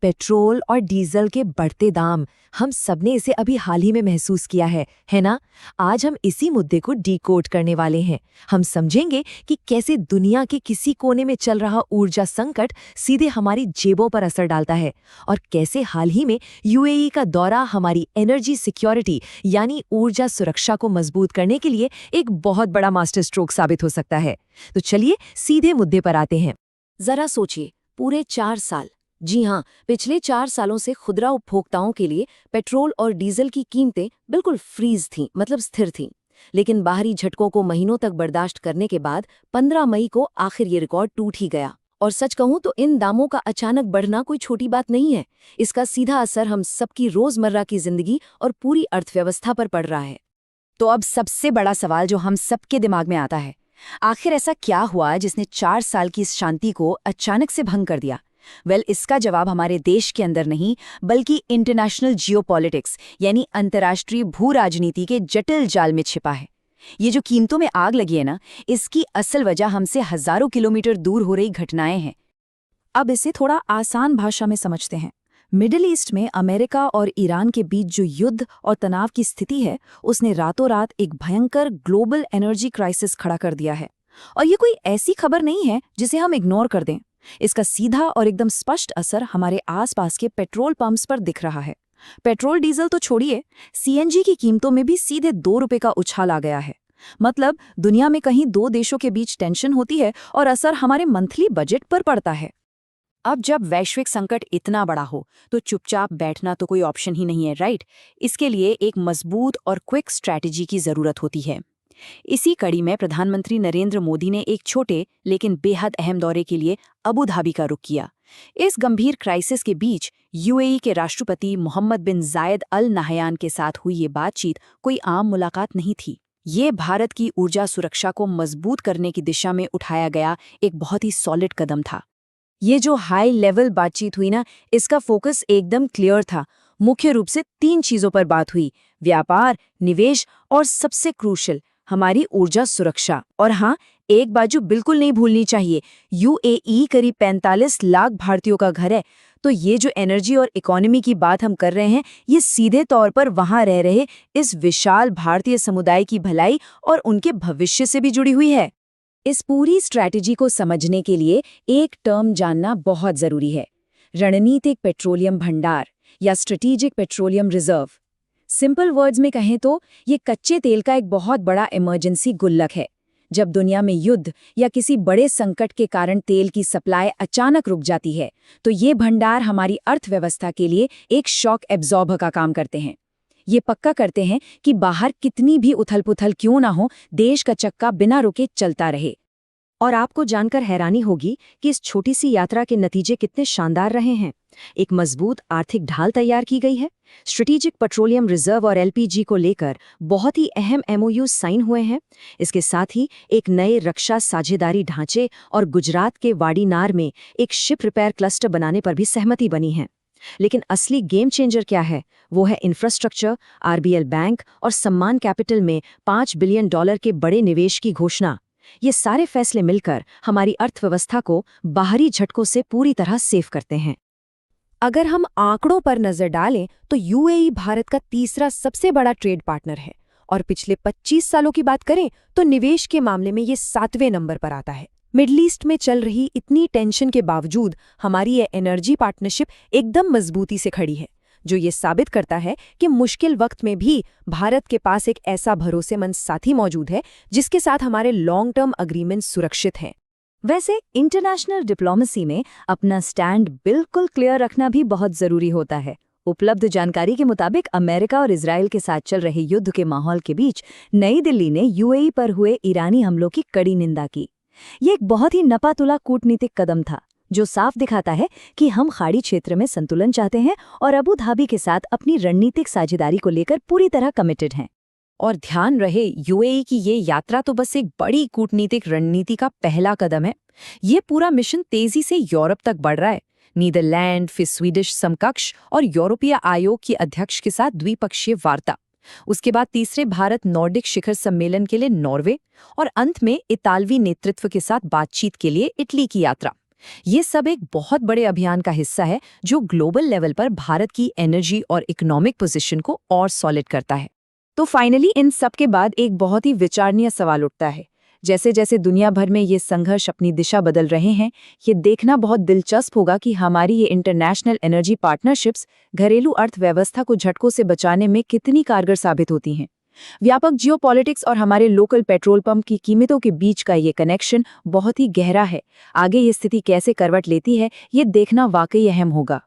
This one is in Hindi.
पेट्रोल और डीजल के बढ़ते दाम, हम सबने इसे अभी हाल ही में महसूस किया है ना? आज हम इसी मुद्दे को डीकोड करने वाले हैं। हम समझेंगे कि कैसे दुनिया के किसी कोने में चल रहा ऊर्जा संकट सीधे हमारी जेबों पर असर डालता है और कैसे हाल ही में यूएई का दौरा हमारी एनर्जी सिक्योरिटी यानी ऊर्जा सुरक्षा को मजबूत करने के लिए एक बहुत बड़ा मास्टर स्ट्रोक साबित हो सकता है। तो चलिए सीधे मुद्दे पर आते हैं। जरा सोचिए, पूरे 4 साल, जी हाँ, पिछले 4 सालों से खुदरा उपभोक्ताओं के लिए पेट्रोल और डीजल की कीमतें बिल्कुल फ्रीज थीं, मतलब स्थिर थीं। लेकिन बाहरी झटकों को महीनों तक बर्दाश्त करने के बाद 15 मई को आखिर ये रिकॉर्ड टूट ही गया। और सच कहूं तो इन दामों का अचानक बढ़ना कोई छोटी बात नहीं है। इसका सीधा असर हम सबकी रोजमर्रा की जिंदगी और पूरी अर्थव्यवस्था पर पड़ रहा है। तो अब सबसे बड़ा सवाल जो हम सबके दिमाग में आता है, आखिर ऐसा क्या हुआ जिसने 4 साल की इस शांति को अचानक से भंग कर दिया? इसका जवाब हमारे देश के अंदर नहीं, बल्कि इंटरनेशनल जियोपॉलिटिक्स यानी अंतर्राष्ट्रीय भू राजनीति के जटिल जाल में छिपा है। ये जो कीमतों में आग लगी है ना, इसकी असल वजह हमसे हजारों किलोमीटर दूर हो रही घटनाएं हैं। अब इसे थोड़ा आसान भाषा में समझते हैं। मिडिल ईस्ट में अमेरिका और ईरान के बीच जो युद्ध और तनाव की स्थिति है, उसने रातों रात एक भयंकर ग्लोबल एनर्जी क्राइसिस खड़ा कर दिया है। और ये कोई ऐसी खबर नहीं है जिसे हम इग्नोर कर दें। इसका सीधा और एकदम स्पष्ट असर हमारे आसपास के पेट्रोल पंप्स पर दिख रहा है। पेट्रोल डीजल तो छोड़िए, सीएनजी की कीमतों में भी सीधे 2 रुपए का उछाल आ गया है। मतलब दुनिया में कहीं 2 देशों के बीच टेंशन होती है और असर हमारे मंथली बजट पर पड़ता है। अब जब वैश्विक संकट इतना बड़ा हो तो चुपचाप बैठना तो कोई ऑप्शन ही नहीं है, राइट? इसके लिए एक मजबूत और क्विक स्ट्रैटेजी की जरूरत होती है। इसी कड़ी में प्रधानमंत्री नरेंद्र मोदी ने एक छोटे लेकिन बेहद अहम दौरे के लिए अबू धाबी का रुख किया। इस गंभीर क्राइसिस के बीच यूएई के राष्ट्रपति मोहम्मद बिन जायद अल नाहयान के साथ हुई ये बातचीत कोई आम मुलाकात नहीं थी। ये भारत की ऊर्जा सुरक्षा को मजबूत करने की दिशा में उठाया गया एक बहुत ही सॉलिड कदम था। ये जो हाई लेवल बातचीत हुई ना, इसका फोकस एकदम क्लियर था। मुख्य रूप से 3 चीजों पर बात हुई: व्यापार, निवेश और सबसे क्रूशल हमारी ऊर्जा सुरक्षा। और हाँ, एक बाजू बिल्कुल नहीं भूलनी चाहिए, यूएई करीब 45 लाख भारतीयों का घर है। तो ये जो एनर्जी और इकोनॉमी की बात हम कर रहे हैं, ये सीधे तौर पर वहां रह रहे इस विशाल भारतीय समुदाय की भलाई और उनके भविष्य से भी जुड़ी हुई है। इस पूरी स्ट्रैटेजी को समझने के लिए एक टर्म जानना बहुत जरूरी है: रणनीतिक पेट्रोलियम भंडार या strategic petroleum reserve. Simple words में कहें तो ये कच्चे तेल का एक बहुत बड़ा इमरजेंसी गुल्लक है। जब दुनिया में युद्ध या किसी बड़े संकट के कारण तेल की सप्लाई अचानक रुक जाती है, तो ये भंडार हमारी अर्थव्यवस्था के लिए एक शॉक एब्जॉर्बर का काम करते हैं। ये पक्का करते हैं कि बाहर कितनी भी उथल-पुथल क्यों ना हो, देश का चक्का बिना रुके चलता रहे। और आपको जानकर हैरानी होगी कि इस छोटी सी यात्रा के नतीजे कितने शानदार रहे हैं। एक मजबूत आर्थिक ढाल तैयार की गई है। स्ट्रेटेजिक पेट्रोलियम रिजर्व और एलपीजी को लेकर बहुत ही अहम एमओयू साइन हुए हैं। इसके साथ ही एक नए रक्षा साझेदारी ढांचे और गुजरात के वाडीनार में एक शिप रिपेयर क्लस्टर बनाने पर भी सहमति बनी है। लेकिन असली गेम चेंजर क्या है? वो है इंफ्रास्ट्रक्चर, आरबीएल बैंक और सम्मान कैपिटल में $5 बिलियन के बड़े निवेश की घोषणा। ये सारे फैसले मिलकर हमारी अर्थव्यवस्था को बाहरी झटकों से पूरी तरह सेफ करते हैं। अगर हम आंकड़ों पर नजर डालें तो यूएई भारत का तीसरा सबसे बड़ा ट्रेड पार्टनर है और पिछले 25 सालों की बात करें तो निवेश के मामले में ये 7वें नंबर पर आता है। मिडल ईस्ट में चल रही इतनी टेंशन के बावजूद हमारी ये एनर्जी पार्टनरशिप एकदम मजबूती से खड़ी है, जो ये साबित करता है कि मुश्किल वक्त में भी भारत के पास एक ऐसा भरोसेमंद साथी मौजूद है जिसके साथ हमारे लॉन्ग टर्म अग्रीमेंट सुरक्षित हैं। वैसे इंटरनेशनल डिप्लोमेसी में अपना स्टैंड बिल्कुल क्लियर रखना भी बहुत जरूरी होता है। उपलब्ध जानकारी के मुताबिक अमेरिका और इजराइल के साथ चल रहे युद्ध के माहौल के बीच नई दिल्ली ने यूएई पर हुए ईरानी हमलों की कड़ी निंदा की। ये एक बहुत ही नपातुला कूटनीतिक कदम था, जो साफ दिखाता है कि हम खाड़ी क्षेत्र में संतुलन चाहते हैं और अबू धाबी के साथ अपनी रणनीतिक साझेदारी को लेकर पूरी तरह कमिटेड हैं। और ध्यान रहे, यूएई की ये यात्रा तो बस एक बड़ी कूटनीतिक रणनीति का पहला कदम है। ये पूरा मिशन तेजी से यूरोप तक बढ़ रहा है। नीदरलैंड, फिर स्वीडिश समकक्ष और यूरोपीय आयोग के अध्यक्ष के साथ द्विपक्षीय वार्ता। उसके बाद तीसरे भारत नॉर्डिक शिखर सम्मेलन के लिए नॉर्वे और अंत में इतालवी नेतृत्व के साथ बातचीत के लिए इटली की यात्रा। ये सब एक बहुत बड़े अभियान का हिस्सा है जो ग्लोबल लेवल पर भारत की एनर्जी और इकोनॉमिक पोजीशन को और सॉलिड करता है। तो फाइनली इन सब के बाद एक बहुत ही विचारणीय सवाल उठता है। जैसे जैसे दुनिया भर में ये संघर्ष अपनी दिशा बदल रहे हैं, ये देखना बहुत दिलचस्प होगा कि हमारी ये इंटरनेशनल एनर्जी पार्टनरशिप्स घरेलू अर्थव्यवस्था को झटकों से बचाने में कितनी कारगर साबित होती हैं। व्यापक जियोपॉलिटिक्स और हमारे लोकल पेट्रोल पंप की कीमतों के बीच का ये कनेक्शन बहुत ही गहरा है। आगे ये स्थिति कैसे करवट लेती है, ये देखना वाकई अहम होगा।